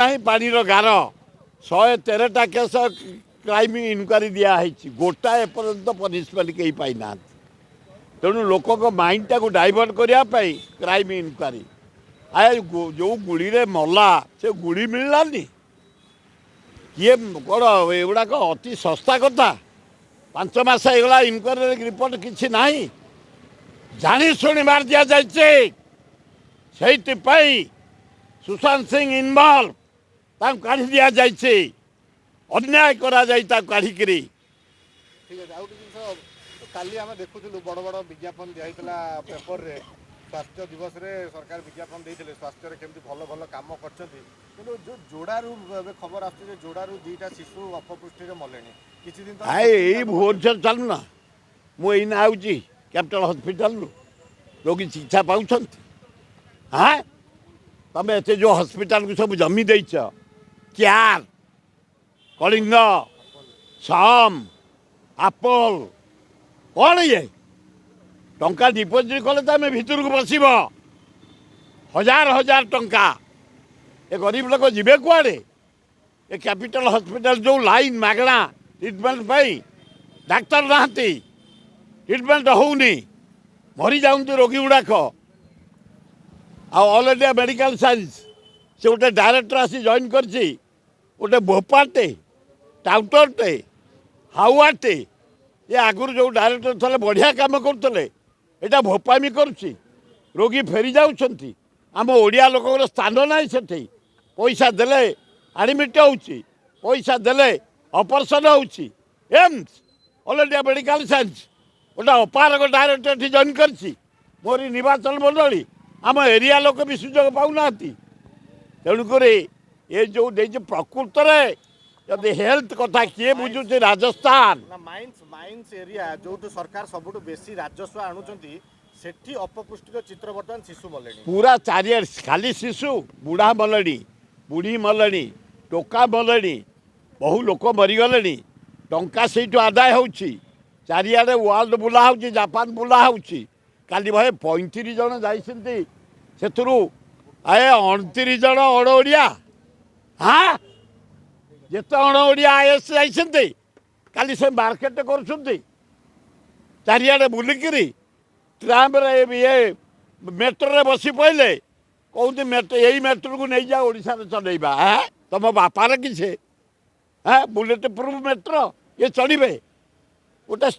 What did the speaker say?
पानी गार 113टा case crime inquiry दिखाई गोटाए पर्यंत पनिशमेंट कहीं पाई ना तेणु लोक माइंड टाक डाइवर्ट करने क्राइम इनक्वारी आए जो गुड़ी मला से गुड़ी मिललानी किए कौन एगुड़ाक अति सस्ता कथा 5 मास होगा इनक्वारी रिपोर्ट किसी ना जाशुणी मार दि जाए सुशांत सिंह इनवल्व काढ़ी दि जाए अन्याय करा काढ़ी काली आम देखुलु बड़ बड़ विज्ञापन दिखाई पेपर रे स्वास्थ्य दिवस रे सरकार विज्ञापन देते स्वास्थ्य केमती भल भल कम कर जो जोड़ारू खबर आसुचे जोड़ारू 2टा शिशु अपपुष्टि मले किसी दिन यही भुवनेश्वर चलुना मुझे आऊँगी कैपिटल हॉस्पिटल रोगी चिकित्सा पाँच हाँ तमें एत जो हॉस्पिटल को सब जमी देच केयार कलिंग सम एप्पल कौन ये टंका डिपोजिट कले तो आम भर को बसब हजार हजार टंका ए गरीब लोक जीवे कुआड़े ए कैपिटल हॉस्पिटल जो लाइन मागणा ट्रिटमेंट पाई डाक्तर ना ट्रिटमेंट होनी मरी जाऊँ रोगी गुड़ाक ऑल इंडिया मेडिकल साइंस से गोटे डायरेक्टर आसी जॉइन करछि गोटे भोपाटे टाउटरटे हाउआटे ये आगुरी जो डायरेक्टर थे बढ़िया काम करते यहाँ भोपामी करुच्ची रोगी फेरी जाऊँच आम ओडिया लोक स्थान ना से पैसा देले एडमिट पैसा देले operation AIIMS all India medical science गोटे अपारक डायरेक्टर जॉइन करछि मोरी निर्वाचन मंडली आम एरिया लोक भी सुजोग पाऊना तेणुक ये जो प्रकृत में जदि हेल्थ कथा किए बुझुचे राजस्थान माइंस एरिया जो सरकार सबुठ बेसी राजस्व आणुचंती सेठी अपपुष्टि चित्र बर्तमान शिशु मले पूरा चारियार खाली शिशु बुढ़ा मले बुढ़ी मले टोका मले बहु लोक मरीगले टंका से आदाय हो चारियाडे वर्ल्ड बुला हो जापान बुला हो काली भाई 35 जन जाइए से 29 जन अण ओडिया हाँ जिते अण ओडिया आईएस जाइए काली से मार्केट कर चारियाडे बुलिकी ट्राम ये मेट्रो रे बसी पड़े कहते मेट्रो यही मेट्रो को नहीं जा ओडिशा चलेबा हाँ तुम बापार किसे हाँ बुलेट प्रूफ मेट्रो ये चढ़े गोटे